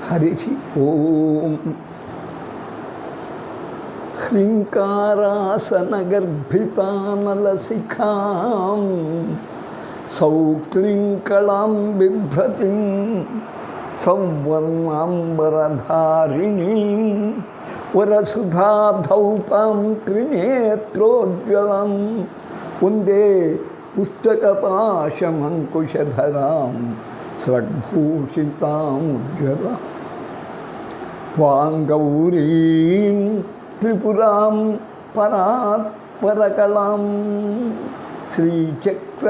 హరి ఓం. హ్రీంకారాసనగర్భితానలశిఖాం సౌక్లింకళాం బిభ్రతిం సంవర్ణాంబరధారిణీం వరసుధాధౌతాం త్రినేత్రోజ్వలం వందే పుస్తకపాశమంకుశధరాం స్రగ్భూషితాముజ్వల త్వాంగౌరీం త్రిపురాం పరాత్పరకళాం శ్రీచక్రసంచారిణీ.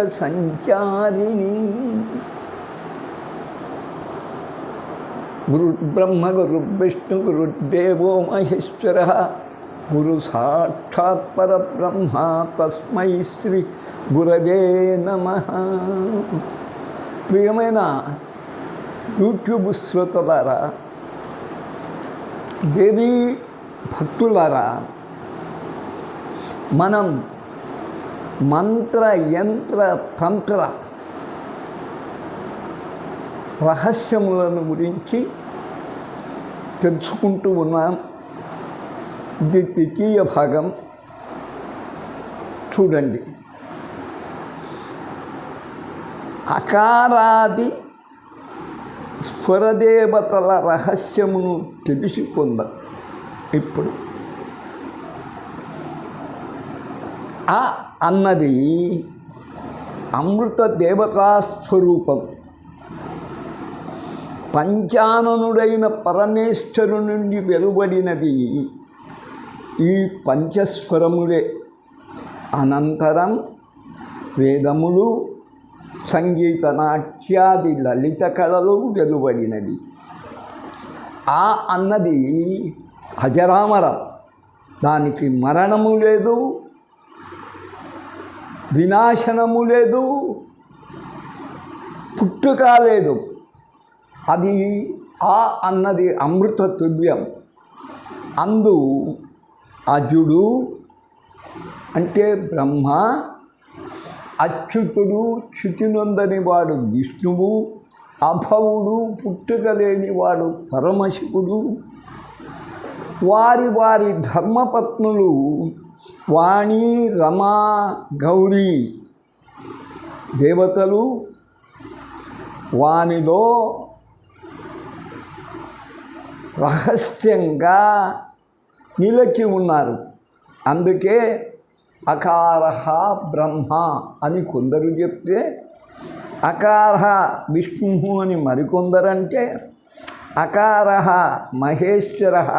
గురుర్బ్రహ్మ గురుర్విష్ణు గురుర్దేవో మహేశ్వరః గురు సాక్షాత్ పరబ్రహ్మ తస్మై శ్రీ గురవే నమః. ప్రియమైన యూట్యూబ్ శ్రోతలారా, దేవీ భక్తులారా, మనం మంత్ర యంత్ర తంత్ర రహస్యములను గురించి తెలుసుకుంటూ ఉన్నాం. ఇది ద్వితీయ భాగం. చూడండి, అకారాది స్వరదేవతల రహస్యమును తెలుసుకుందాం. ఇప్పుడు ఆ అన్నది అమృత దేవతా స్వరూపం. పంచాననుడైన పరమేశ్వరు నుండి వెలువడినది ఈ పంచస్వరములే. అనంతరం వేదములు, సంగీత నాట్యాది లలిత కళలు వెలువడినవి. ఆ అన్నది అజరామరం. దానికి మరణము లేదు, వినాశనము లేదు, పుట్టుక లేదు. అది ఆ అన్నది అమృత తుల్యం. అందు అజుడు అంటే బ్రహ్మ, అచ్యుతుడు చ్యుతినొందని వాడు విష్ణువు, అభవుడు పుట్టుక లేనివాడు పరమశివుడు. వారి వారి ధర్మపత్నులు వాణి, రమ, గౌరీ దేవతలు వానిలో రహస్యంగా నిలిచి ఉన్నారు. అందుకే అకారః బ్రహ్మ అని కొందరు చెప్తే, అకారః విష్ణు అని మరికొందరంటే, అకారః మహేశ్వరః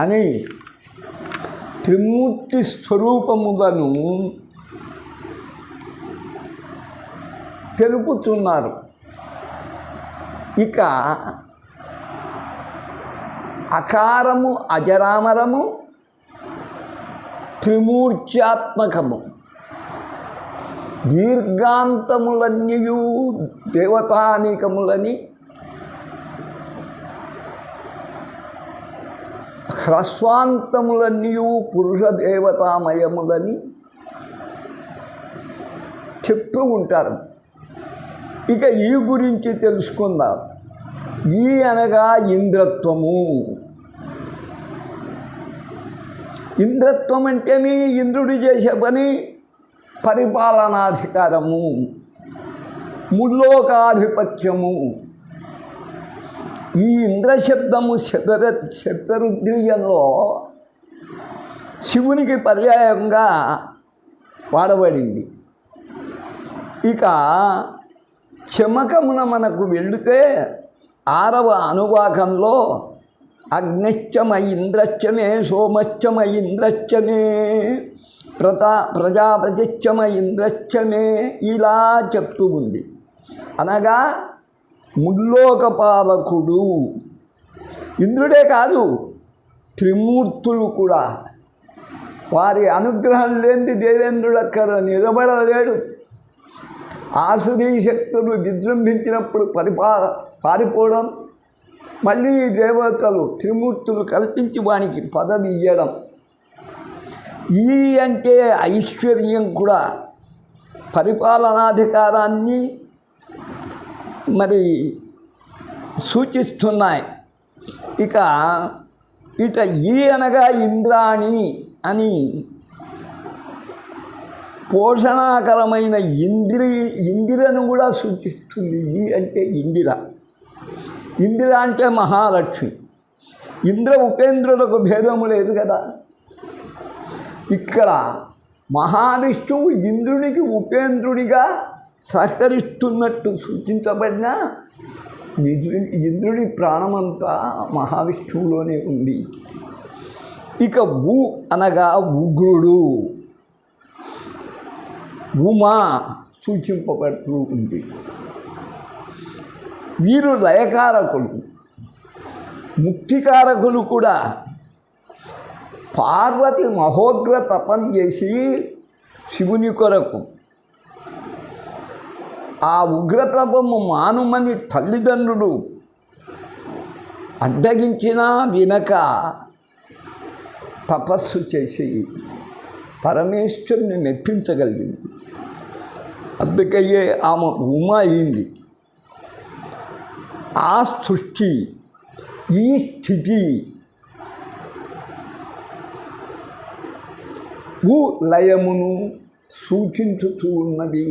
అని త్రిమూర్తి స్వరూపములను తెలుపుతున్నారు. ఇక అకారము అజరామరము, త్రిమూర్త్యాత్మకము. దీర్ఘాంతములన్నీయు దేవతానికములని, హ్రస్వాంతములన్నీయు పురుష దేవతామయములని చెప్తూ ఉంటారు. ఇక ఈ గురించి తెలుసుకుందాం. ఈ అనగా ఇంద్రత్వము. ఇంద్రత్వం అంటే మీ ఇంద్రుడు చేసే పని పరిపాలనాధికారము, ముల్లోకాధిపత్యము. ఈ ఇంద్రశబ్దము శతరుద్రీయంలో శివునికి పర్యాయంగా వాడబడింది. ఇక చమకమున మనకు వెళితే 6వ అనువాకంలో అగ్నిశ్చమ ఇంద్రశ్చమే సోమశ్చమ ఇంద్రశ్చమే ప్రజాపతిశ్చమ ఇంద్రశ్చమే ఇలా చెప్తూ ఉంది. అనగా ముల్లోకపాలకుడు ఇంద్రుడే కాదు, త్రిమూర్తులు కూడా. వారి అనుగ్రహం లేని దేవేంద్రుడు అక్కడ నిలబడలేడు. ఆసురీ శక్తులు విజృంభించినప్పుడు పారిపోవడం, మళ్ళీ దేవతలు త్రిమూర్తులు కల్పించి వానికి పదవి ఇవ్వడం. ఈ అంటే ఐశ్వర్యం కూడా పరిపాలనాధికారాన్ని మరి సూచిస్తున్నాయి. ఇక ఈ అనగా ఇంద్రాణి అని పోషణాకరమైన ఇందిరను కూడా సూచిస్తుంది. ఈ అంటే ఇందిర. ఇందిర అంటే మహాలక్ష్మి. ఇంద్ర ఉపేంద్రులకు భేదము లేదు కదా. ఇక్కడ మహావిష్ణువు ఇంద్రునికి ఉపేంద్రుడిగా సహకరిస్తున్నట్టు సూచించబడిన ఇంద్రుడి ప్రాణమంతా మహావిష్ణువులోనే ఉంది. ఇక అనగా ఉగ్రుడు, ఉమా సూచింపబడుతూ ఉంది. వీరు లయకారకులు, ముక్తికారకులు కూడా. పార్వతి మహోగ్ర తపం చేసి శివుని కొరకు ఆ ఉగ్రతపము మానుమని తల్లిదండ్రులు అడ్డగించినా వినక తపస్సు చేసి పరమేశ్వరుని మెప్పించగలిగింది. అందుకయ్యే ఆమె ఉమ అయింది. ఆ సృష్టి, ఈ స్థితి, లయమును సూచించుతూ ఉన్నది.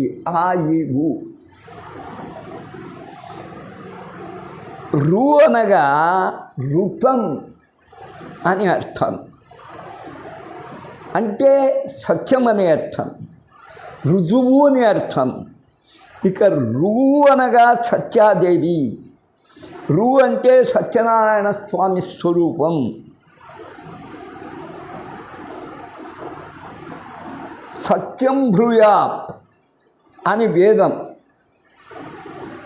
రు అనగా ఋతం అని అర్థం, అంటే సత్యం అనే అర్థం, రుజువు అని అర్థం. ఇక రు అనగా సత్యాదేవి. రు అంటే సత్యనారాయణ స్వామి స్వరూపం. సత్యం భ్రూయాత్ అని వేదం,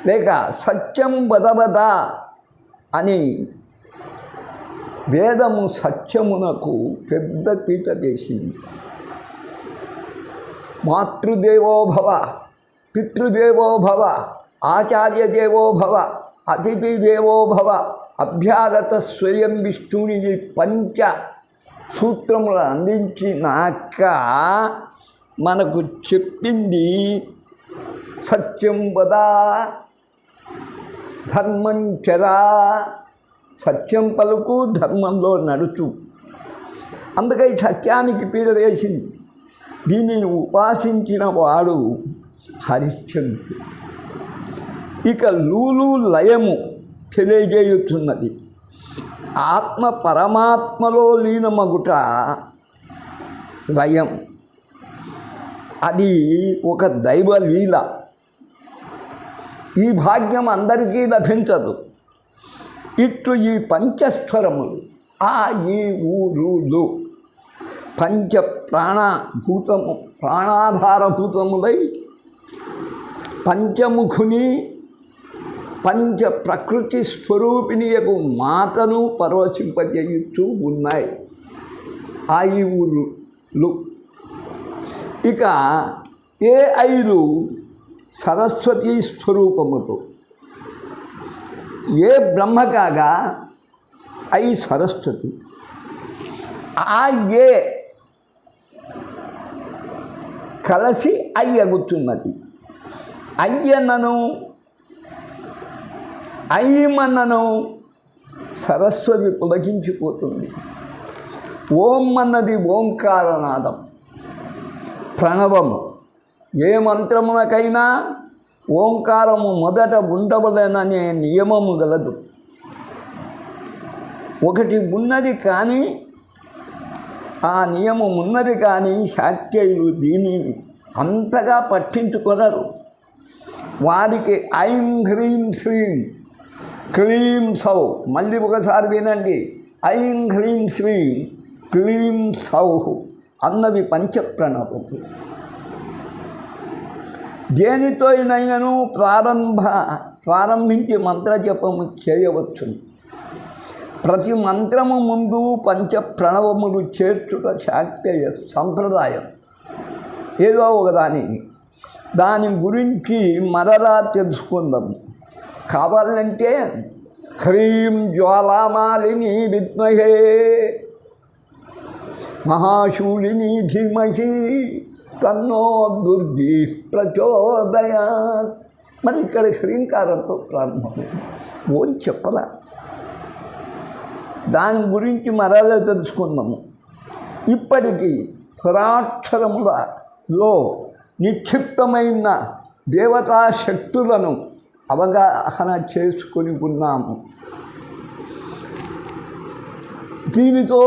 లేక సత్యం వదవద అని వేదము సత్యమునకు పెద్ద పీట వేసింది. మాతృదేవో భవ, పితృదేవో భవ, ఆచార్యదేవో భవ, అతిథి దేవో భవ, అభ్యాగత స్వయం విష్ణుని పంచ సూత్రములు అందించినాక మనకు చెప్పింది సత్యం వద, ధర్మం చరా. సత్యం పలుకు, ధర్మంలో నడుచు. అందుకై సత్యానికి పీడ వేసింది. దీనిని ఉపాసించిన వాడు హరిశ్చంద్రుడు. ఇక లూలు లయము తెలియజేయుతున్నది. ఆత్మ పరమాత్మలో లీనమగుట లయం. అది ఒక దైవలీల. ఈ భాగ్యం అందరికీ లభించదు. ఇట్లు ఈ పంచస్వరములు ఈ ఊరులు పంచ ప్రాణాధారభూతములై పంచముఖుని పంచ ప్రకృతి స్వరూపిణియకు మాతను పరవశింపజేయుచూ ఉన్నాయి ఈ ఊరులు. ఇక ఐలు సరస్వతీ స్వరూపముతో, బ్రహ్మ కాగా సరస్వతి. కలిసి అగుతున్నది. అయ్యనను ఐమన్నను సరస్వతి పులకించిపోతుంది. ఓం అన్నది ఓంకారనాదం, ప్రణవము. ఏ మంత్రమునకైనా ఓంకారము మొదట ఉండవలెననే నియమము గలదు. ఒకటి ఉన్నది కానీ, ఆ నియమం ఉన్నది కానీ శాక్తేయులు దీనిని అంతగా పట్టించుకొనరు. వారికి ఐం హ్రీం శ్రీం క్లీం సౌ, మళ్ళీ ఒకసారి వినండి, ఐం హ్రీం శ్రీం క్లీం సౌ అన్నది పంచప్రణవం. దేనితోనైనను ప్రారంభించి మంత్రజపము చేయవచ్చు. ప్రతి మంత్రము ముందు పంచప్రణవములు చేర్చుట శాక్తేయ సంప్రదాయం. ఏదో ఒకదానికి దాని గురించి మరలా తెలుసుకుందాం. కావాలంటే హ్రీం జ్వాలామాలిని విద్మహే మహాశూలిని ధీమహి తన్నో దుర్గి ప్రచోదయాత్. మరి ఇక్కడ హ్రీంకారంతో ప్రారంభం. ఓం చెప్పలా. దాని గురించి మరలా తెలుసుకుందాము. ఇప్పటికీ పురాక్షరములలో నిక్షిప్తమైన దేవతా శక్తులను అవగాహన చేసుకొని ఉన్నాము. దీనితో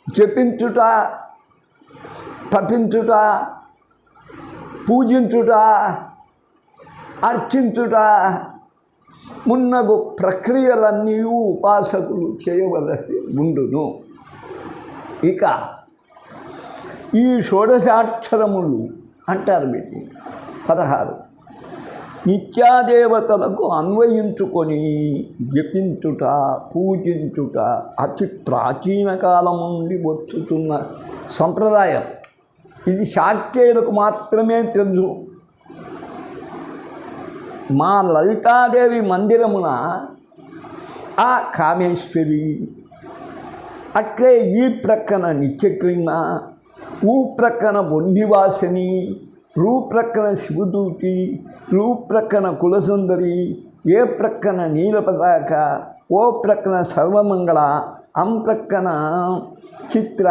జపించుట, తపించుట, పూజించుట, అర్చించుట మున్నగు ప్రక్రియలన్నీ ఉపాసకులు చేయవలసి ఉండును. ఇక ఈ షోడశాక్షరములు అంటారు వీటిని 16 నిత్యాదేవతలకు అన్వయించుకొని జపించుట, పూజించుట అతి ప్రాచీన కాలం నుండి వచ్చుతున్న సంప్రదాయం. ఇది శాక్తేయులకు మాత్రమే తెలుసు. మా లలితాదేవి మందిరమున ఆ కామేశ్వరి, అట్లే ఈ ప్రక్కన నిత్యక్రీమ, ఊ ప్రక్కన బొన్నివాసిని, రూ ప్రక్కన శివదూతి, రూ ప్రక్కన కులసుందరి, ఏ ప్రక్కన నీలపతాక, ఓ ప్రక్కన సర్వమంగళ, అం ప్రక్కన చిత్ర,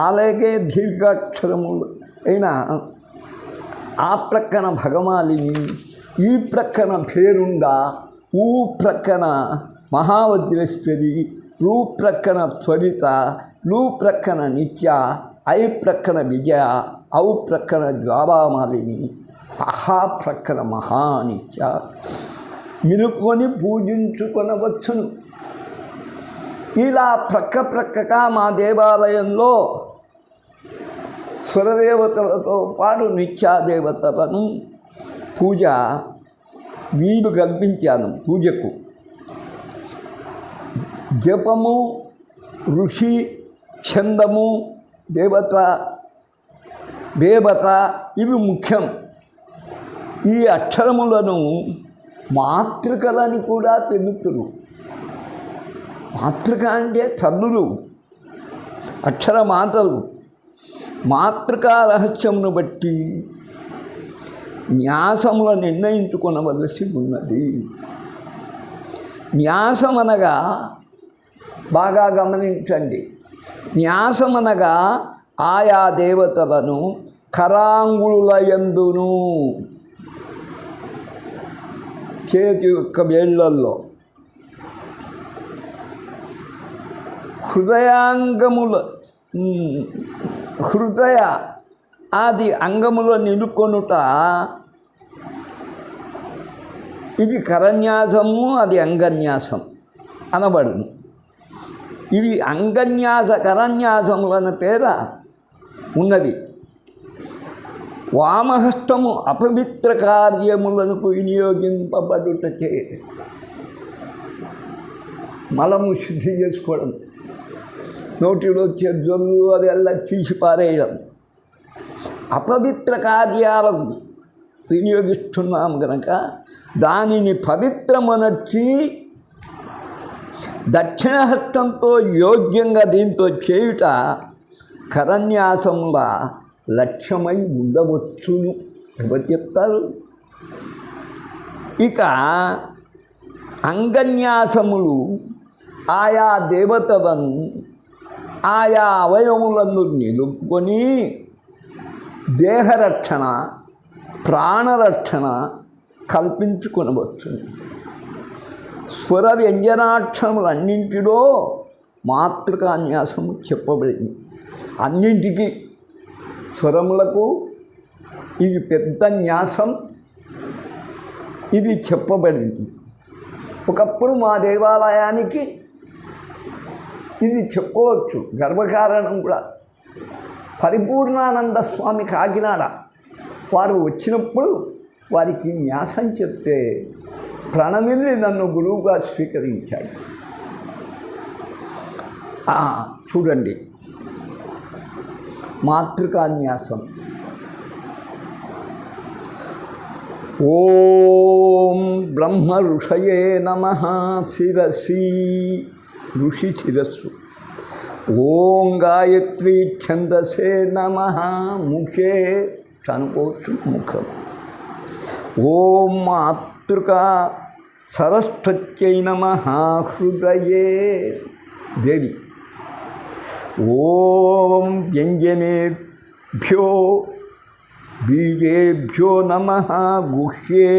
అలాగే దీర్ఘాక్షరములు అయినా ఆ ప్రక్కన భగమాలిని, ఈ ప్రక్కన పేరుండ, ఊ ప్రక్కన మహావజ్రేశ్వరి, రూ ప్రక్కన త్వరిత, లు ప్రక్కన నిత్య, ఐ ప్రక్కన విజయ, ఔ ప్రక్కన జ్వాలామాలిని, అహా ప్రక్కన మహానిత్య నిలుపుకొని పూజించుకొనవచ్చును. ఇలా ప్రక్కగా మా దేవాలయంలో స్వరదేవతలతో పాటు నిత్యాదేవతలను పూజ వీలు కల్పించాను. పూజకు జపము, ఋషి, ఛందము, దేవత ఇవి ముఖ్యం. ఈ అక్షరములను మాతృకలని కూడా తెలుతురు. మాతృక అంటే తల్లులు, అక్షర మాతలు. మాతృకా రహస్యమును బట్టి న్యాసములను నిర్ణయించుకొనవలసి ఉన్నది. న్యాసమనగా బాగా గమనించండి. న్యాసమనగా ఆయా దేవతలను కరాంగుళుల యందును, చేతి యొక్క వేళ్ళల్లో, హృదయ ఆది అంగములో నిలుకొనుట, ఇది కరన్యాసము, అది అంగన్యాసం అనబడును. ఇవి అంగన్యాస కరన్యాసములన్న పేర ఉన్నది. వామహస్తము అపవిత్ర కార్యములకు వినియోగింపబడుటచే మలము శుద్ధి చేసుకోవడం, నోటిలో వచ్చే జొల్లు అది అలా తీసి పారేయడం, అపవిత్ర కార్యాలకు వినియోగిస్తున్నాం కనుక దానిని పవిత్రమనర్చి దక్షిణహస్తంతో యోగ్యంగా దీంతో చేయుట కరన్యాసముల లక్ష్యమై ఉండవచ్చును. ఎవరు చెప్తారు? ఇక అంగన్యాసములు ఆయా దేవతలను ఆయా అవయవములను నిలుపుకొని దేహరక్షణ, ప్రాణరక్షణ కల్పించుకొనవచ్చు. స్వర వ్యంజనాక్షరములన్నింటిలో మాతృకాన్యాసము చెప్పబడింది. అన్నింటికి స్వరములకు ఇది పెద్ద న్యాసం, ఇది చెప్పబడింది. ఒకప్పుడు మా దేవాలయానికి ఇది చెప్పవచ్చు. గర్వకారణం కూడా పరిపూర్ణానంద స్వామి కాకినాడ వారు వచ్చినప్పుడు వారికి న్యాసం చెప్తే ప్రణమిల్లి నన్ను గురువుగా స్వీకరించాడు. చూడండి, మాతృకాన్యాసం. ఓం బ్రహ్మ ఋషయే నమః శిరసి, ఋషి శిరస్సు. ఓం గాయత్రీ ఛందసే నమః ముఖే, చనుకోవచ్చు ముఖం. ఓం మాతృకా సరస్వత్యై నమః హృదయే. దేవి. ఓం వ్యంజనేభ్యో బీజేభ్యో నమః గుహ్యే.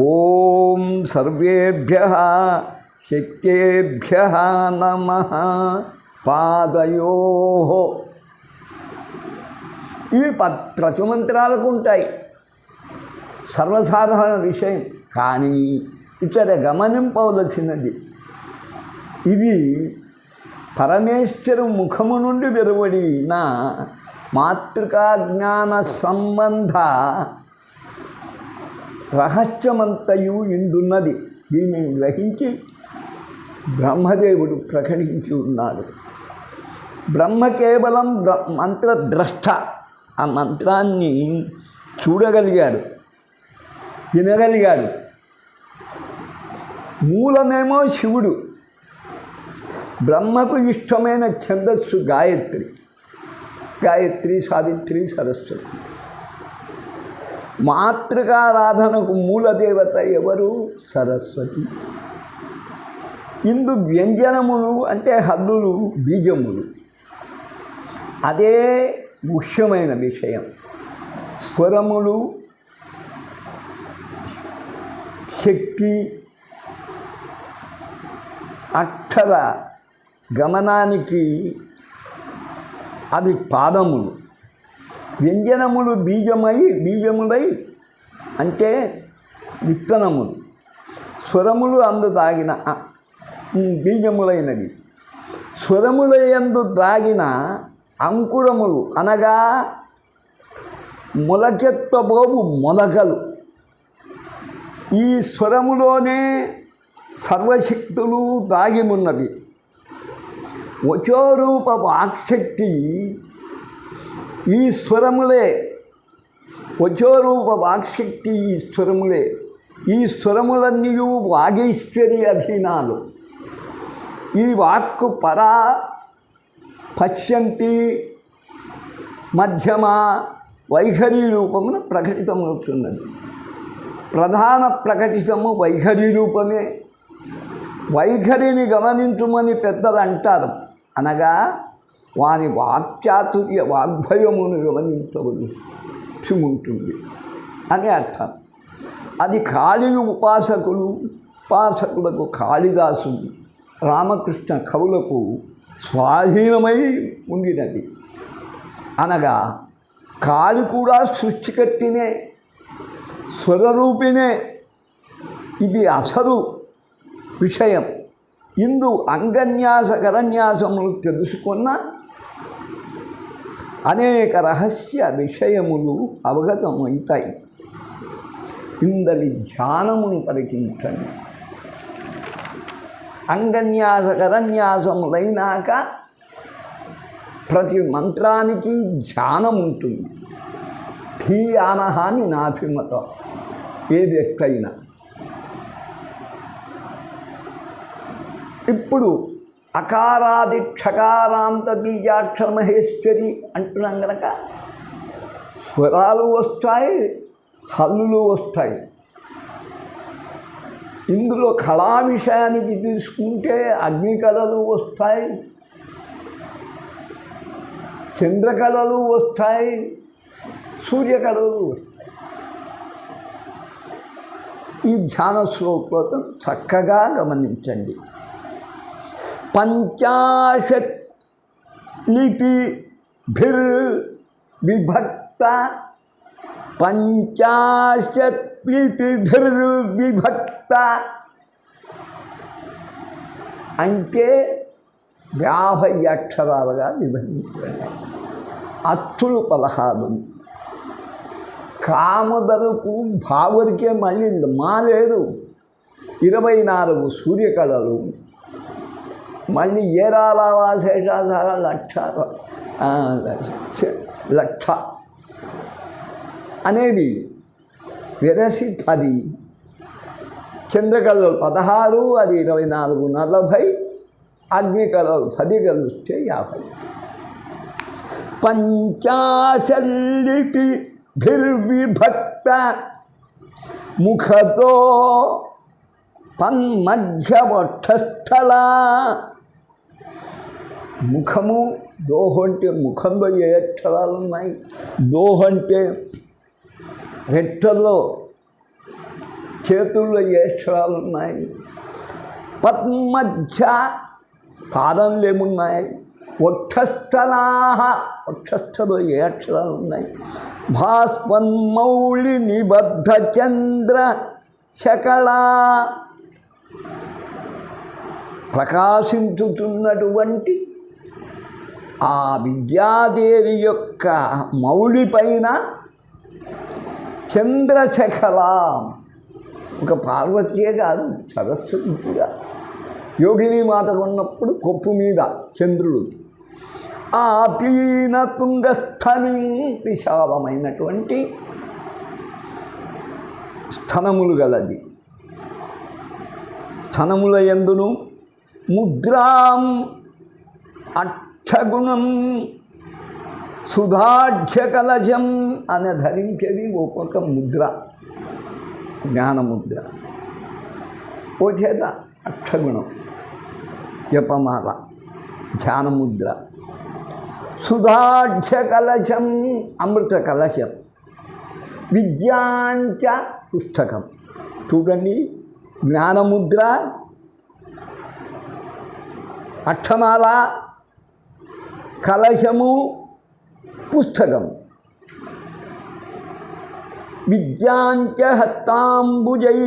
ఓం సర్వేభ్యః శక్తేభ్యః నమః పాదయోః. ఇవి ప్రతిమంత్రాలకు ఉంటాయి, సర్వసాధారణ విషయం. కానీ ఇక్కడ గమనింపవలసినది, ఇది పరమేశ్వరు ముఖము నుండి వెలువడిన మాతృకా జ్ఞాన సంబంధ రహస్యమంతయు ఇందున్నది. దీనిని గ్రహించి బ్రహ్మదేవుడు ప్రకటించి ఉన్నాడు. బ్రహ్మ కేవలం మంత్రద్రష్ట. ఆ మంత్రాన్ని చూడగలిగాడు, వినగలిగాడు. మూలమేమో శివుడు. బ్రహ్మకు ఇష్టమైన ఛందస్సు గాయత్రి. గాయత్రి, సావిత్రి, సరస్వతి. మాతృకారాధనకు మూలదేవత ఎవరు? సరస్వతి. ఇందు వ్యంజనములు అంటే హద్దులు, బీజములు. అదే ముఖ్యమైన విషయం. స్వరములు, శక్తి, అక్షర గమనానికి అవి పాదములు. వ్యంజనములు బీజములై అంటే విత్తనములు. స్వరములు అందు దాగిన బీజములైనవి. స్వరములయందు దాగిన అంకురములు అనగా మొలకెత్తబోవు మొలకలు. ఈ స్వరములోనే సర్వశక్తులు దాగి ఉన్నవి. వచోరూప వాక్శక్తి ఈ స్వరములే. వచోరూప వాక్శక్తి ఈ స్వరములే. ఈ స్వరములన్నీ వాగీశ్వరి అధీనాలు. ఈ వాక్కు పరా, పశ్యంతి, మధ్యమ, వైఖరి రూపమున ప్రకటితమవుతున్నది. ప్రధాన ప్రకటితము వైఖరి రూపమే. వైఖరిని గమనించుమని పెద్దలు అంటారు. అనగా వారి వాక్చాతుర్య వాగ్భయమును గమనించవలసి ఉంటుంది అని అర్థం. అది కాళీ ఉపాసకులకు కాళిదాసుడు, రామకృష్ణ కవులకు స్వాధీనమై ఉండినది. అనగా కాళి కూడా సృష్టికర్తినే, స్వరరూపిణే. ఇది అసలు విషయం. ఇందు అంగన్యాస కరన్యాసములు తెలుసుకున్న అనేక రహస్య విషయములు అవగతమవుతాయి. ఇందలి ధ్యానమును పరికించండి. అంగన్యాస కరన్యాసములైనాక ప్రతి మంత్రానికి ధ్యానం ఉంటుంది. ధీయానహాని నాభిమతం. ఏది ఎక్కైనా. ఇప్పుడు అకారాది క్షకారాంత బీజాక్షర మహేశ్వరి అంటున్నాం కనుక స్వరాలు వస్తాయి, హల్లులు వస్తాయి. ఇందులో కళా విషయానికి తీసుకుంటే అగ్ని కళలు వస్తాయి, చంద్రకళలు వస్తాయి, సూర్యకళలు వస్తాయి. ఈ ధ్యాన శ్లోకం చక్కగా గమనించండి. పంచాశత్ లిపిభిర్విభక్త, పంచాశత్ లిపిభిర్విభక్త అంటే 50 అక్షరాలుగా విభజించబడ్డాయి. అచ్చులు 16. కామదలకు భావరికే మళ్ళీ మా లేదు. 24 సూర్యకళలు, మళ్ళీ ఏరాలవా శేషాధార లక్ష అనేవి వెరసి 10. చంద్రకళలు 16, అది 24, 40. అగ్నికళలు 10 కలిస్తే 50. పంచాశల్లిపిభిర్విభక్త ముఖతో తన్మధ్య వక్షస్థల. ముఖము, దోహ అంటే ముఖంలో ఏ అక్షరాలు ఉన్నాయి, దోహ అంటే రెట్టల్లో చేతుల్లో ఏ అక్షరాలు ఉన్నాయి, పద్మధ్య పాదంలో ఏమున్నాయి, వక్షస్థలా వక్షస్థలో ఏ అక్షరాలు ఉన్నాయి, భాస్వన్మౌళి నిబద్ధ చంద్ర శకళ ప్రకాశించుతున్నటువంటి ఆ విద్యాదేవి యొక్క మౌళి పైన చంద్రశకళ, ఒక పార్వతీయే కాదు సరస్వతి కూడా. యోగిని మాత ఉన్నప్పుడు కొప్పు మీద చంద్రుడు. ఆ పీన తుంగస్థని విశాలమైనటువంటి స్థనములు గలది. స్థనముల యందును ముద్రాం అక్షగుణం సుధాఢ్య కలశం అని ధరించేది ఒక్కొక్క ముద్ర, జ్ఞానముద్ర. ఓ చేత అక్షగుణం, జపమాల, ధ్యానముద్ర. సుధాఢ్య కలశం అమృత కలశం. విద్యాంచ పుస్తకం. చూడండి, జ్ఞానముద్ర, అక్షమాల, కలశము, పుస్తకం. విద్యాంచ హస్తాంబుజై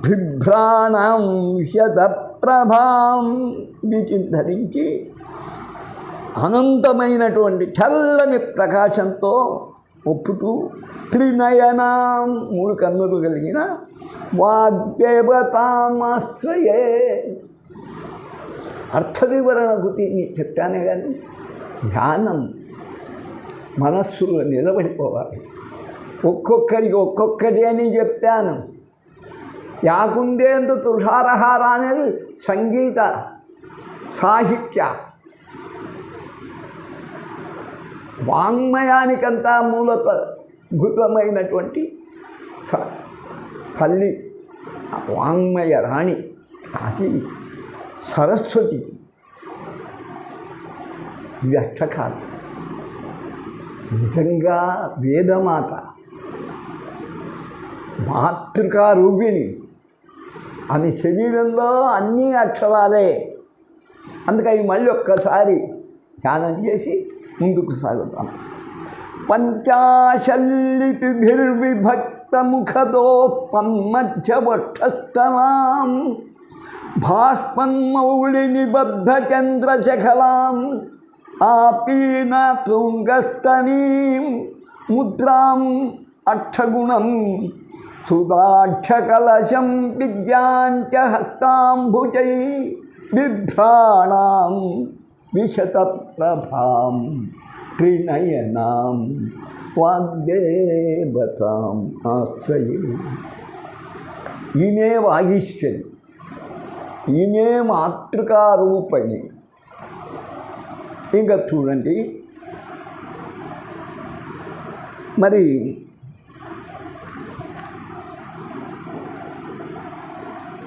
బిభ్రాణం శతప్రభాం. వీటిని ధరించి అనంతమైనటువంటి చల్లని ప్రకాశంతో ఒప్పుతూ త్రినయనాం 3 కన్నులు కలిగిన వాగ్దేవతామాశ్రయే. అర్థవివరణకు చెప్పానే కానీ ధ్యానం మనస్సులో నిలబడిపోవాలి. ఒక్కొక్కరికి ఒక్కొక్కటి అని చెప్పాను. యాకుందేందు తుషారహార అనేది సంగీత సాహిత్య వాంగ్మయానికంతా మూలభూతమైనటువంటి తల్లి వాంగ్మయ రాణి, అది సరస్వతి. ఇది అష్టకాలు. నిజంగా వేదమాత, మాతృకా రూపిణి. ఆమె శరీరంలో అన్నీ అక్షరాలే. అందుకని మళ్ళీ ఒక్కసారి ధ్యానం చేసి ముందుకు సాగుతాం. పంచాశల్లితిభిర్విభక్తముఖదో పన్మధ్య వక్షస్థలాం భాస్మన్మౌళి నిబద్ధ చంద్రశకలాం ఆపీన తుంగస్తనీం ముద్రాం అక్షగుణం సుధాక్షకలశం విద్యాంచ హస్తాంభుజై బిభ్రాణాం విశతప్రభాం త్రినయనాం వాగ్దేవతాం ఆశ్రయే. ఈమె వాగీశ్వరి, ఈమె మాతృకారూపిణి. ఇంకా చూడండి, మరి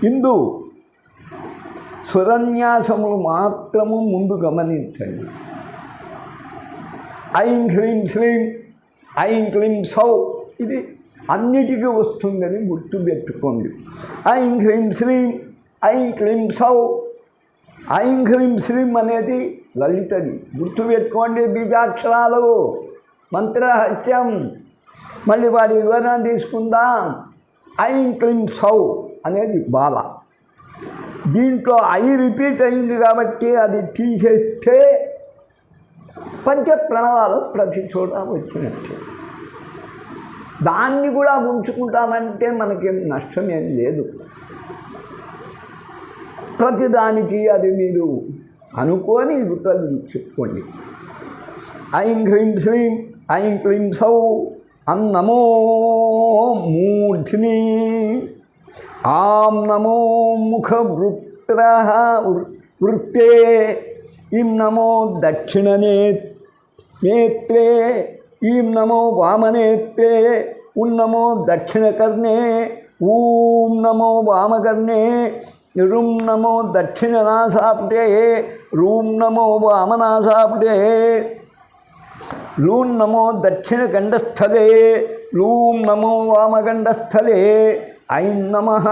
ఇందు స్వరన్యాసములు మాత్రము ముందు గమనించండి. ఐం హ్రీం శ్రీం, ఐం క్లీం సౌ, ఇది అన్నిటికీ వస్తుందని గుర్తుపెట్టుకోండి. ఐం హ్రీం శ్రీం, ఐం క్లీం సౌ. ఐం హ్రీం శ్రీం అనేది లలితది, గుర్తుపెట్టుకోండి. బీజాక్షరాలు, మంత్రహస్యం. మళ్ళీ వాడి వివరణ తీసుకుందాం. ఐం క్లీం సౌ అనేది బాల. దీంట్లో ఐ రిపీట్ అయింది కాబట్టి అది తీసేస్తే పంచప్రణవాలు ప్రతి చోట వచ్చినట్టు. దాన్ని కూడా ఉంచుకుంటామంటే మనకేం నష్టం ఏం లేదు. ప్రతిదానికి అది మీరు అనుకొని గుర్తు చెప్పుకోండి. ఐం హ్రీం శ్రీం, ఐం క్లీం సౌ. అం నమో మూర్ధ్ని, ఆం నమో ముఖవృత్ర వృత్తే, ఈం నమో దక్షిణనేత్రే, ఈం నమో వామనేత్రే, ఉం నమో దక్షిణకర్ణే, ఊం నమో వామకర్ణే, రుం నమో దక్షిణనాసాపుటే, రూం నమో వామనాసాపుటే, లూం నమో దక్షిణకంఠస్థలే, లూం నమో వామకంఠస్థలే, ఐం నమః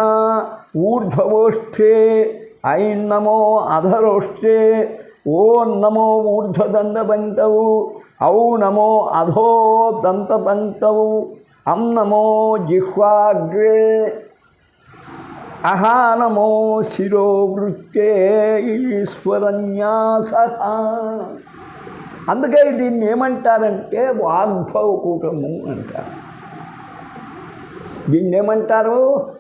ఊర్ధ్వోష్ఠే, ఐం నమో అధరోష్ఠే, ఓం నమో ఊర్ధ్వదంతపంక్తౌ, ఔ నమో అధో దంతపంక్తౌ, అం నమో జిహ్వాగ్రే, అహా నమో శిరోవృత్తే ఈశ్వరన్యాస. అందుకే దీన్ని ఏమంటారంటే వాగ్భవకూటము అంటారు. దీన్ని ఏమంటారు?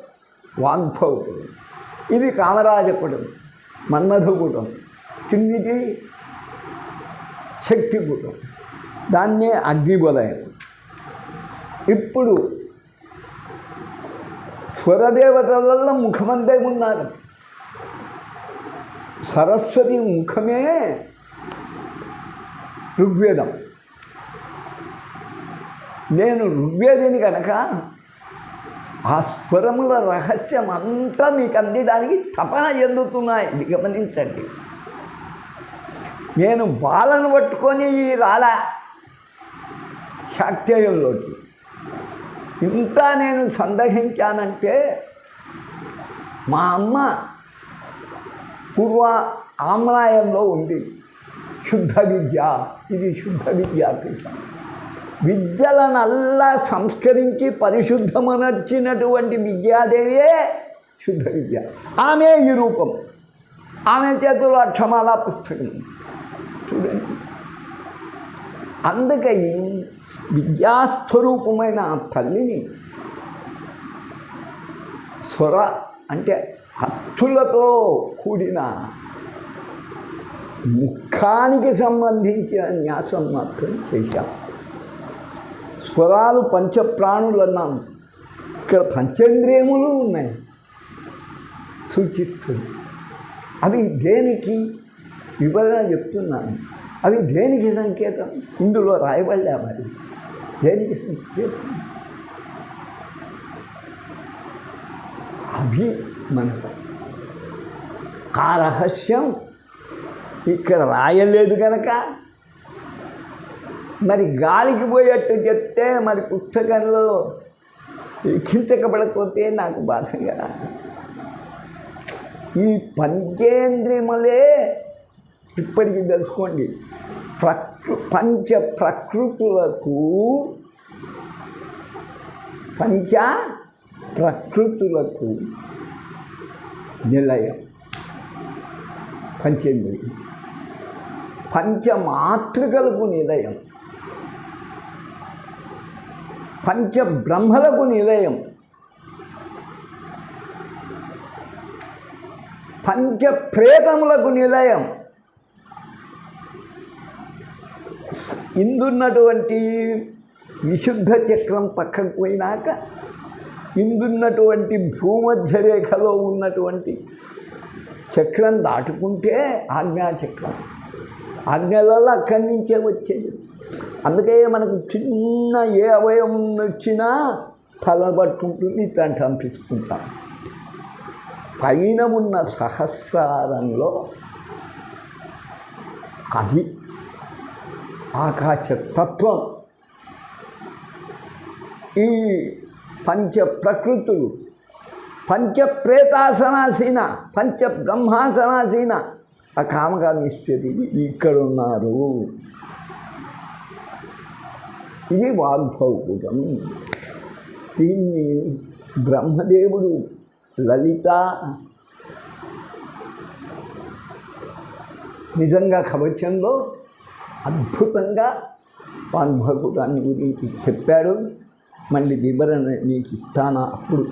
వాగ్భవకుడు. ఇది కామరాజకుడు, మన్మధకుడు, చిన్నిది శక్తికుడు, దాన్నే అగ్నిబలయం. ఇప్పుడు స్వరదేవతలలో ముఖమందే ఉన్నారు. సరస్వతి ముఖమే ఋగ్వేదం. నేను ఋగ్వేదిని కనుక ఆ స్వరముల రహస్యం అంతా మీకు అందించడానికి తపన చెందుతున్నాయి. ఇది గమనించండి. నేను బాలను పట్టుకొని రాలా శాక్తేయంలోకి. ఇంత నేను సందేహించానంటే మా అమ్మ పూర్వ ఆమ్నాయంలో ఉంది శుద్ధ విద్య. ఇది శుద్ధ విద్యాపీఠం. విద్యలనల్లా సంస్కరించి పరిశుద్ధమనర్చినటువంటి విద్యాదేవియే శుద్ధ విద్య. ఆమె ఈ రూపం. ఆమె చేతిలో అక్షమాల పుస్తకం చూడండి. అందుకని విద్యాస్వరూపమైన ఆ తల్లిని స్వర అంటే హత్తులతో కూడిన ముఖానికి సంబంధించిన న్యాసం మాత్రం చేశాం. స్వరాలు పంచప్రాణులు అన్నాము. ఇక్కడ పంచేంద్రియములు ఉన్నాయి సూచిస్తుంది. అవి దేనికి వివరణ చెప్తున్నాను. అవి దేనికి సంకేతం? ఇందులో రాయబడలే. మరి దేనికి సంకేతం? అవి మనకు ఆ రహస్యం ఇక్కడ రాయలేదు కనుక మరి గాలికి పోయేట్టు చెప్తే మరి పుస్తకంలో లిఖించకపోతే నాకు బాధగా. ఈ పంచేంద్రియములే ఇప్పటికి తెలుసుకోండి. పంచ ప్రకృతులకు నిలయం పంచేంద్రియం. పంచమాతృకలకు నిలయం, పంచబ్రహ్మలకు నిలయం, పంచప్రేతములకు నిలయం. ఇందున్నటువంటి విశుద్ధ చక్రం పక్కకు పోయినాక ఇందున్నటువంటి భూమధ్య రేఖలో ఉన్నటువంటి చక్రం దాటుకుంటే ఆజ్ఞాచక్రం. ఆజ్ఞలలో అక్కడి నుంచే వచ్చేది. అందుకే మనకు చిన్న ఏ అవయవం వచ్చినా తల పట్టుకుంటుంది, ఇట్లాంటి అనిపిస్తుంటాం. పైన ఉన్న సహస్రారంలో అది ఆకాశతత్వం. ఈ పంచ ప్రకృతులు పంచప్రేతాసనాసీన పంచబ్రహ్మాసనాసీన ఆ కామకామేశ్వరుడు ఇక్కడున్నారు. ఇది వాగ్భవకూటం. దీన్ని బ్రహ్మదేవుడు లలిత నిజంగా కవచంలో అద్భుతంగా వాగ్భవకూటాన్ని గురించి చెప్పాడు. మళ్ళీ వివరణ మీకు ఇస్తాను అప్పుడు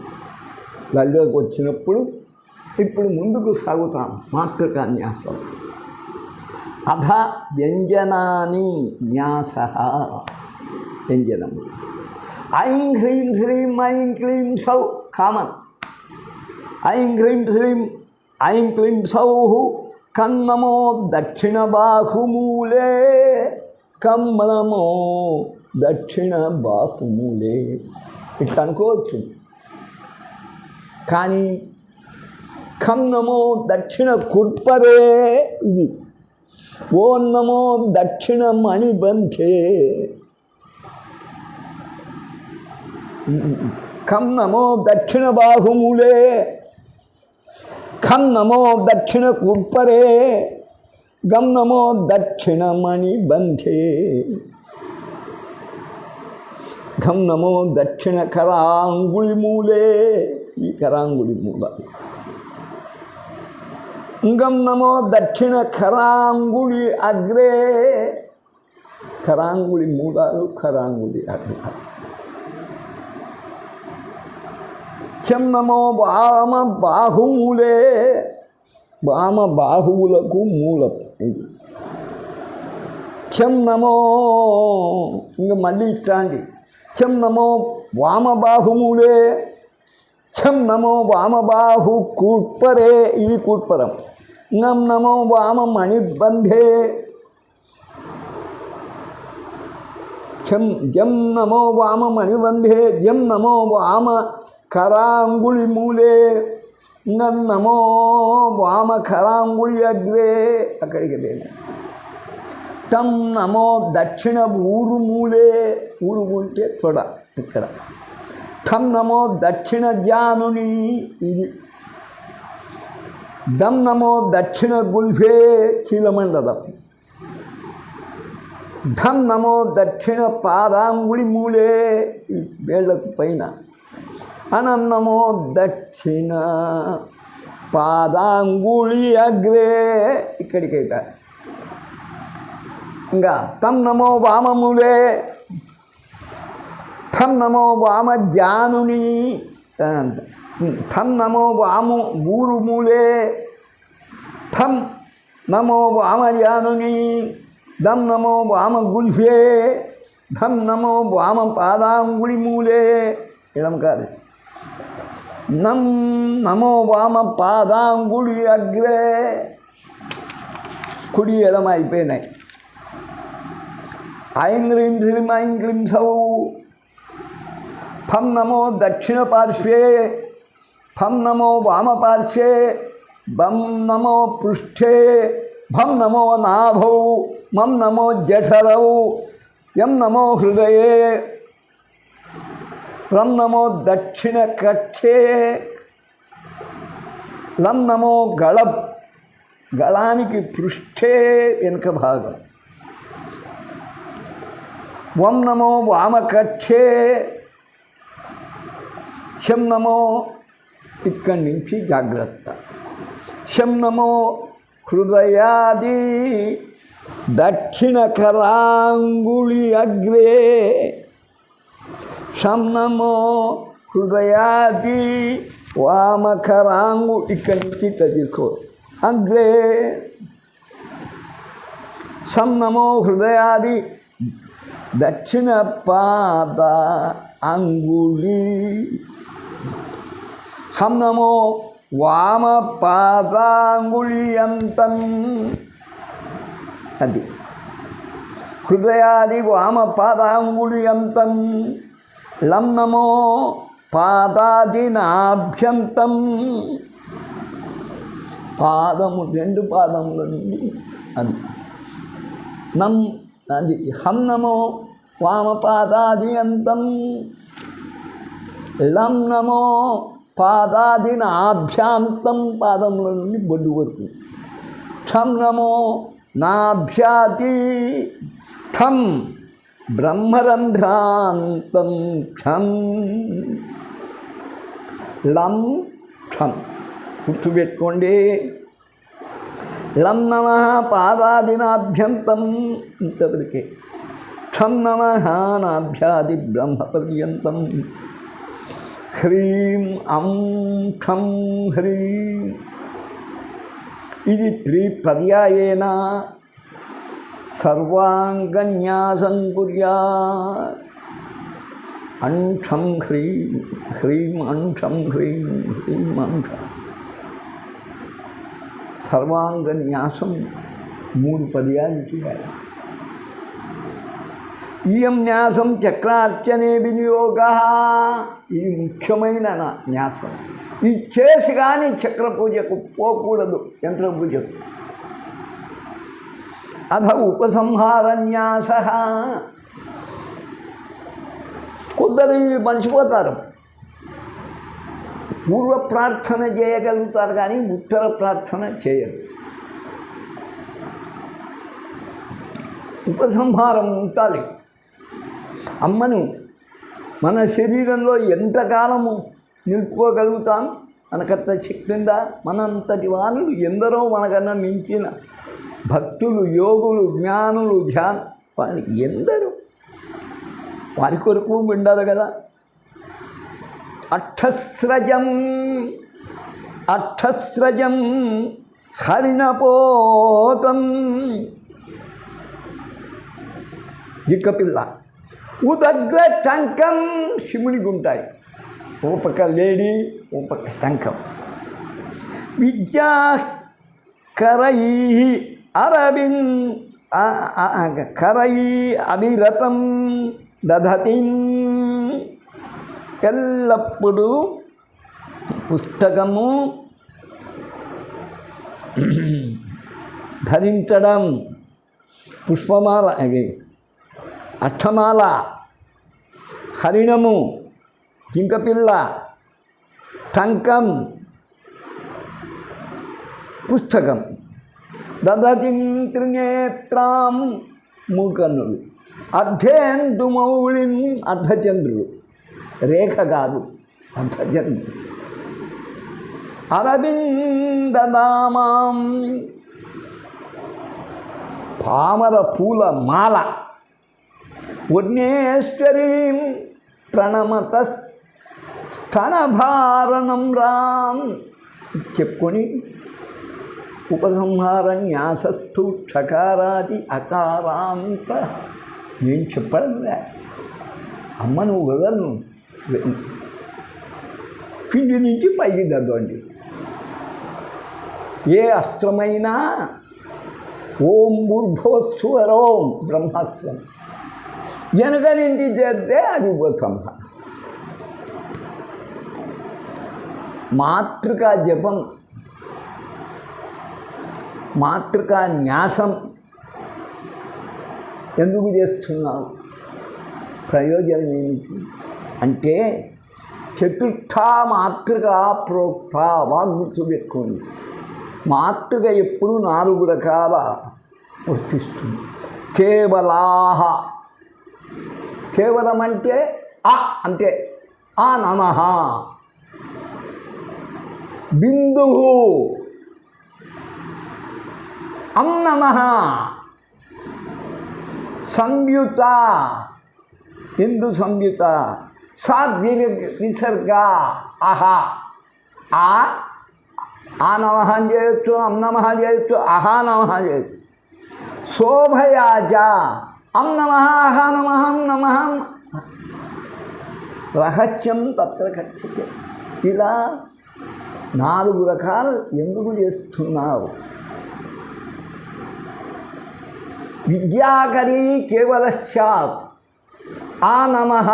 లలితకు వచ్చినప్పుడు. ఇప్పుడు ముందుకు సాగుతాం. మాతృకాన్యాసం. అథ వ్యంజనాని న్యాస. వ్యంజనము ఐం హ్రీం శ్రీం ఐం క్లీం సౌ కామన్. ఐం హ్రీం శ్రీం ఐం క్లీం సౌ కన్నమో దక్షిణ బాహుమూలే. కమ్మనమో దక్షిణ బాహుమూలే. ఇట్లా అనుకోవచ్చు. కానీ ఖం నమో దక్షిణ కుర్పరే ఇది. ఓం నమో దక్షిణ మణిబంధే. ఖం నమో దక్షిణ బాహుమూలే. ఖం నమో దక్షిణ కుర్పరే. గం నమో దక్షిణ మణిబంధే. ఘం నమో దక్షిణ కరాంగుళి మూలే. ఈ కరాంగుళి మూల. గం నమో దక్షిణ కరాంగుళి అగ్రే. కరాంగుళి మూలాలు, కరాంగుళి అగ్రాలు. చం నమో వామ బాహుమూలే. వామ బాహువులకు మూలం ఇది. చం నమో, ఇంకా మళ్ళీ ఇట్లాంటి. చం నమో వామ బాహుమూలే. చం నమో వామ బాహు కూర్పరే. ఇది కూర్పరం. గం నమో వామ మణిబంధే. జం నమో వామ మణిబంధే. జం నమో వామ కరాంగుళి మూలే. గం నమో వామ కరాంగుళి అగ్రే. అక్కడికి వెళ్ళి టం నమో దక్షిణ ఊరు మూలే. ఊరు ఉంటే తొడ ఇక్కడ. ఠం నమో దక్షిణ జానుని ఇది. దం నమో దక్షిణ గుల్ఫే చీలమండలం. ధం నమో దక్షిణ పాదాంగుళి మూలే ఈ వేళ్లకు పైన. అనన్నమో దక్షిణ పాదాంగుళి అగ్రే ఇక్కడికైట. ఇంకా తం నమో వామమూలే. థం నమో వామ జానుని. థం నమో వాము ఊరు మూలే. థం నమో వామ జానుని. దం నమో వామ గుల్ఫే. ధం నమో వామ పాదాంగుళి మూలే. ఎడం కాదు. నం నమో వామ పాదాంగుళి అగ్రే. కుడి ఎడమ అయిపోయినాయి. ఐం హ్రీం శ్రీం ఐం క్లీం సౌ. ఫం నమో దక్షిణ పార్శ్వే. ఫం నమో వామ పార్శ్వే. బం నమో పృష్ఠే. భం నమో నాభౌ. మం నమో జఠరౌ. యం నమో హృదయే. రం నమో దక్షిణ కక్షే. లం నమో గళానికి పృష్ఠే వెనుక భాగం. వం నమో వామకక్షే. శం నమో ఇక్కడి నుంచి జాగ్రత్త. శం నమో హృదయాది దక్షిణ కరాంగుళి అగ్రే. శం నమో హృదయాది వామకరాంగు ఇక్కడి నుంచి ఇట్లా తీసుకో అగ్రే. శం నమో హృదయాది దక్షిణ పాద అంగుళి. హం నమో వామ పాదాంగుళి అంతం. అది హృదయాది వామ పాదాంగుళి అంతం. లం నమో పాదాది నాభ్యంతం. పాదము రెండు పాదముల నుండి అది. నం అది. హం నమో వామపాదాది అంతం. లం నమో పాదాది నాభ్యాంతం. పాదముల నుండి బొడ్డు వరకు. ఠం నమో నాభ్యాది. ఠం బ్రహ్మరంధ్రాంతం. క్షం లం క్షం గుర్తుపెట్టుకోండి. లం నమః పాదాదినాభ్యంతం ఇంతవరకే. క్షం నమః నాభ్యాది బ్రహ్మ పర్యంతం. హ్రీం అం క్షం హ్రీం. ఇది 3 పర్యాయేన సర్వాంగన్యాసం కుర్యాత్. అంక్షం హ్రీం హ్రీం అంక్షం హ్రీం హ్రీం అంక్షం. సర్వాంగన్యాసం 3 పర్యాలు చేయాలి. ఇయం న్యాసం చక్రార్చనే వినియోగ. ఇది ముఖ్యమైన న్యాసం. ఈ చేసి కానీ చక్ర పూజకు పోకూడదు, యంత్ర పూజకు. అథ ఉపసంహారన్యాస. కొందరు ఇది మర్చిపోతారు. పూర్వ ప్రార్థన చేయగలుగుతారు కానీ ఉత్తర ప్రార్థన చేయరు. ఉపసంహారం ఉండాలి. అమ్మను మన శరీరంలో ఎంతకాలము నిలుపుకోగలుగుతాం? మనకంత శక్తి ఉందా? మనంతటి వాళ్ళు ఎందరో మనకన్నా మించిన భక్తులు, యోగులు, జ్ఞానులు, వాళ్ళు ఎందరూ వారి కొరకు ఉండాలి కదా. అట్టస్రజం హరిణపోతం. జిక్కపిల్ల ఉదగ్ర టంకం శివునికి ఉంటాయి. ఓ పక్క లేడీ, ఓ పక్క టంకం. విద్యా కరై కరై అభిరతం దధతి. ఎల్లప్పుడూ పుస్తకము ధరించడం, పుష్పమాల, అష్టమాల, హరిణము, జింకపిల్ల, టంకం, పుస్తకం. దదతి త్రినేత్రాం, మూకన్నుడు. అర్ధేందుమౌళిం, అర్ధచంద్రుడు, రేఖ కాదు, అర్ధచంద్రుడు. అరవిందనామాం, పామర పూల మాల. వన్యేశ్వరీం ప్రణమత స్తనభారణం రాం. చెప్పుకొని ఉపసంహార న్యాసస్థు క్షకారాది అకారాంత. నేను చెప్పడం లే, అమ్మ నువ్వు వదలను. కింది నుంచి పైకి చదవండి. ఏ అస్త్రమైనా ఓం భూర్భువస్సువరోం బ్రహ్మాస్త్రం వెనుక నుంచి చేస్తే అది ఉపసంహారం. మాతృకా జపం, మాతృకా న్యాసం ఎందుకు చేస్తున్నావు? ప్రయోజనం ఏమిటి అంటే చతుర్థా మాతృకా ప్రోక్త. బాగా గుర్తుపెట్టుకోండి, మాతృక ఎప్పుడు 4 రకాల వర్తిస్తుంది. కేవలాహ, కేవలం అంటే అంతే, ఆ నమః. బిందువు, అం నమః. సంయుత, బిందు సంయుత. సా విసర్గ, అహ. ఆ నమః చేయొచ్చు, అం నమః చేయొచ్చు, అహా నమః చేయొచ్చు. శోభయాచ, అం నమః, అహ నమః, అం నమః. రహస్యం తత్ర కథ్యతే. ఇలా 4 రకాలు ఎందుకు చేస్తున్నావు? విద్యాకరీ కేవలశ్చాత్, ఆ నమః.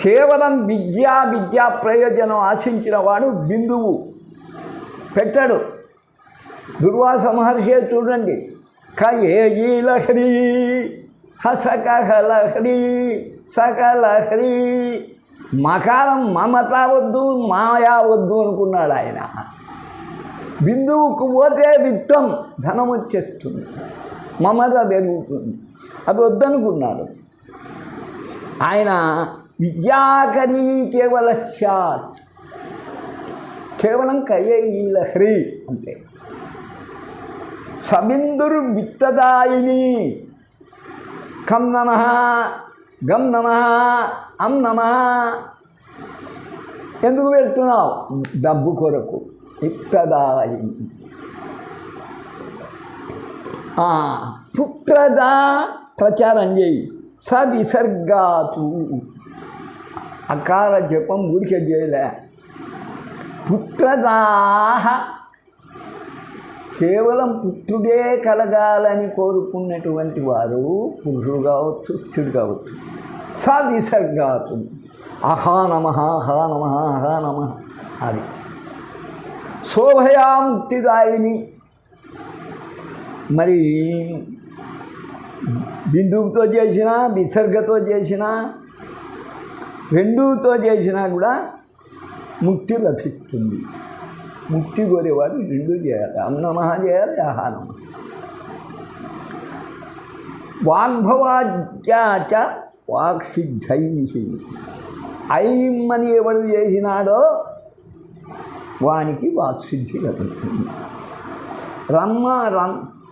కేవలం విద్యా ప్రయోజనం ఆశించిన వాడు బిందువు పెట్టాడు. దుర్వాస మహర్షి చూడండి, కయేయీ లహరి హసకహలహరి సకలహరి. మకారం మమత వద్దు, మాయా వద్దు అనుకున్నాడు ఆయన. బిందువుకు పోతే విత్తం, ధనం వచ్చేస్తుంది, మమత పెరుగుతుంది, అది వద్దనుకున్నాడు ఆయన. విద్యాకరీ కేవలశ్చాత్, కేవలం కయేయీ లహరి అంటే. సబిందుర్విత్తదాయిని, కం నమః, గం నమః, అం నమః. ఎందుకు పెడుతున్నావు? డబ్బు కొరకు. విత్తదాయిని. పుత్రదా ప్రచారం చేయి. స విసర్గాతు, అకార జపం ఊరికే చేయలే. పుత్రదాహ, కేవలం పుత్రుడే కలగాలని కోరుకున్నటువంటి వారు పురుషుడు కావచ్చు, స్త్రీడు కావచ్చు. స విసర్గాతు, అహా నమ హా నమ హా నమ. అది శోభయాముక్తిదాయిని. మరి బిందువుతో చేసినా విసర్గతో చేసినా రెండుతో చేసినా కూడా ముక్తి లభిస్తుంది. ముక్తి కోరేవాడు రెండు చేయాలి, అన్నమ చేయాలి, ఆహా నమ. వాగ్భవాజ్యాచ వాక్సిద్ధై. ఐం అని ఎవడు చేసినాడో వానికి వాక్సిద్ధి లభిస్తుంది.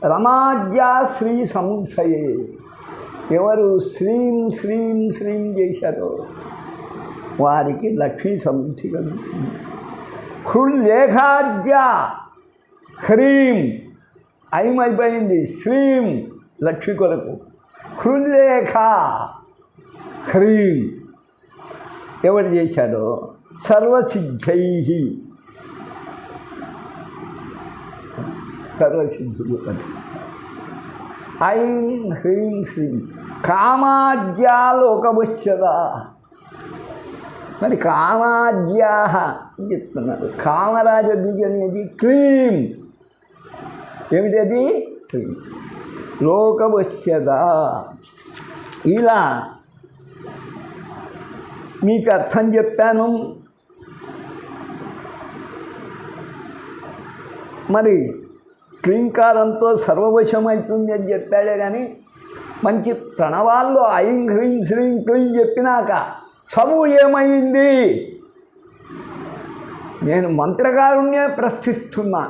రమాజ్యా శ్రీ సంశయే. ఎవరు శ్రీం శ్రీం శ్రీం చేశారో వారికి లక్ష్మీ సముద్ధి కలుగుతుంది. హృల్లేఖాజ్య హ్రీం, ఐం అయిపోయింది, శ్రీం లక్ష్మి కొరకు. హృల్లేఖ హ్రీం ఎవరు చేశారో సర్వసిద్ధై, సర్వసిద్ధులు అది. ఐం హ్రీం శ్రీం. కామాజ్యా లోకముచ్యత. మరి కామాజ్యా అని చెప్తున్నారు. కామరాజ బీజం అనేది క్లీం. ఏమిటి అది? క్లీం. లోకముచ్యత. ఇలా మీకు అర్థం చెప్పాను. మరి క్లీంకారంతో సర్వవశం అవుతుంది అని చెప్పాడే కానీ మంచి ప్రణవాల్లో ఐం హ్రీం శ్రీం క్లీం చెప్పినాక సము ఏమైంది? నేను మంత్రకారుణ్ణే ప్రశ్నిస్తున్నా.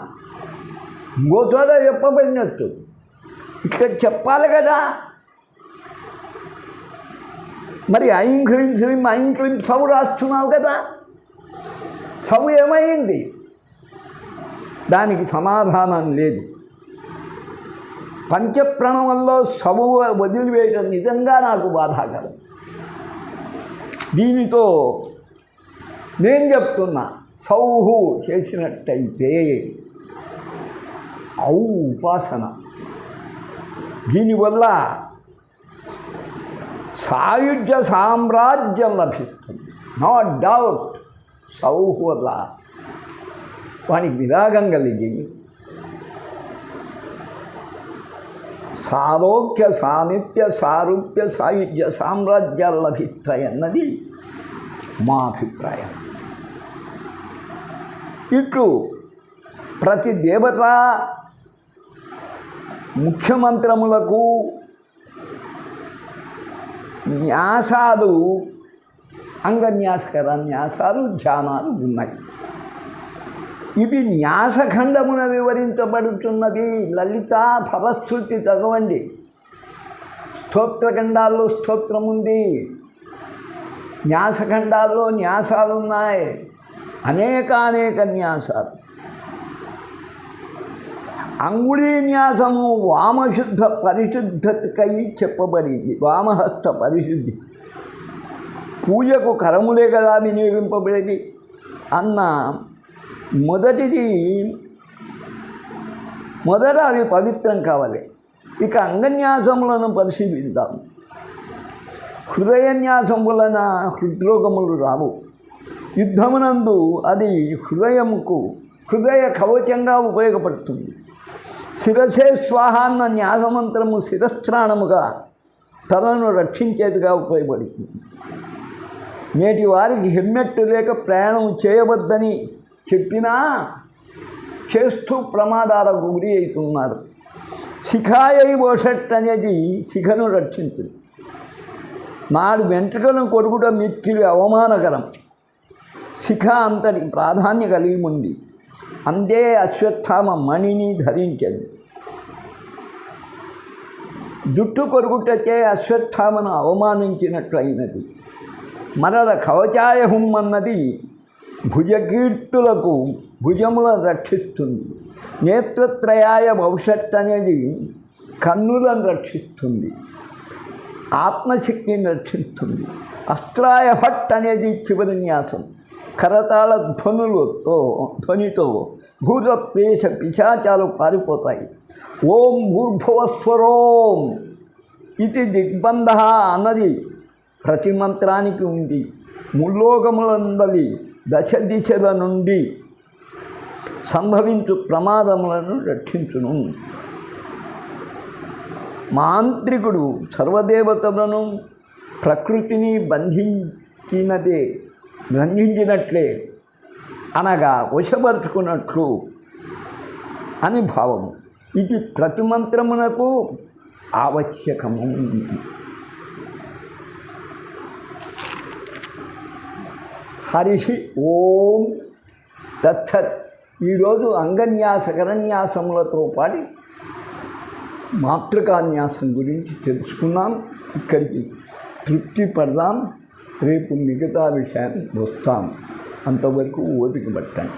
ఇంకో చోట చెప్పబడినట్టు ఇక్కడ చెప్పాలి కదా. మరి ఐం హ్రీం శ్రీం ఐం క్లీం సవు రాస్తున్నావు కదా, సవు ఏమైంది? దానికి సమాధానం లేదు. పంచప్రణవంలో సవు వదిలివేయడం నిజంగా నాకు బాధాకరం. దీనితో నేను చెప్తున్నా, సౌహు చేసినట్టయితే ఔ ఉపాసన. దీనివల్ల సాయుధ్య సామ్రాజ్యం లభిస్తుంది. No doubt. సౌహు వల్ల వానికి విరాగం కలిగి సారోగ్య సామీప్య సారూప్య సాయుధ్య సామ్రాజ్యాలు లభిస్తాయన్నది మా అభిప్రాయం. ఇట్లు ప్రతి దేవత ముఖ్యమంత్రములకు న్యాసాలు, అంగన్యాసకర న్యాసాలు, ధ్యానాలు ఉన్నాయి. ఇవి న్యాసఖండమున వివరించబడుతున్నది. లలిత ఫలశ్రుతి చదవండి. స్తోత్రఖండాల్లో స్తోత్రం ఉంది, న్యాసఖండాల్లో న్యాసాలు ఉన్నాయి. అనేక న్యాసాలు. అంగుళీ న్యాసము వామశుద్ధ పరిశుద్ధతకై చెప్పబడింది. వామహస్త పరిశుద్ధి. పూజకు కరములే కదా వినియోగింపబడేది అన్న మొదట అది పవిత్రం కావాలి. ఇక అంగన్యాసములను పరిశీలిద్దాం. హృదయన్యాసం వలన హృద్రోగములు రావు. యుద్ధమునందు అది హృదయ కవచంగా ఉపయోగపడుతుంది. శిరసే స్వాహ అన్న న్యాసమంత్రము శిరస్త్రాణముగా తలను రక్షించేదిగా ఉపయోగపడుతుంది. నేటి వారికి హెల్మెట్ లేక ప్రయాణం చేయవద్దని చెప్పినా చేస్తూ ప్రమాదాలకు గురి అవుతున్నారు. శిఖాయై ఓషట్ అనేది శిఖను రక్షించింది. నాడు వెంట్రుకలను కొడుకుట మిక్కిలి అవమానకరం. శిఖ అంతటి ప్రాధాన్యం కలిగి ఉంది. అందే అశ్వత్థామ మణిని ధరించింది. జుట్టు కొరుకుటచే అశ్వత్థామను అవమానించినట్లు అయినది. మరల కవచాయ హుమ్మన్నది భుజకీర్తులకు భుజములను రక్షిస్తుంది. నేత్రత్రయాయ భవిష్యత్ అనేది కన్నులను రక్షిస్తుంది, ఆత్మశక్తిని రక్షిస్తుంది. అస్త్రాయ భట్ అనేది చివరి న్యాసం. కరతాళ ధ్వనితో భూత ప్రేష పిశాచాలు పారిపోతాయి. ఓం భూర్భువస్వరోం ఇది దిగ్బంధ అన్నది ప్రతి మంత్రానికి ఉంది. ముల్లోకములందలి దశ దిశల నుండి సంభవించు ప్రమాదములను రక్షించును. మాంత్రికుడు సర్వదేవతలను ప్రకృతిని బంధించినట్లే అనగా వశపరుచుకున్నట్లు అని భావము. ఇది ప్రతి మంత్రమునకు ఆవశ్యకము. హరి ఓం తత్సత్. ఈరోజు అంగన్యాస కరన్యాసములతో పాటు మాతృకాన్యాసం గురించి తెలుసుకున్నాం. ఇక్కడికి తృప్తి పడదాం. రేపు మిగతా విషయాన్ని వస్తాం. అంతవరకు ఓపిక పట్టండి.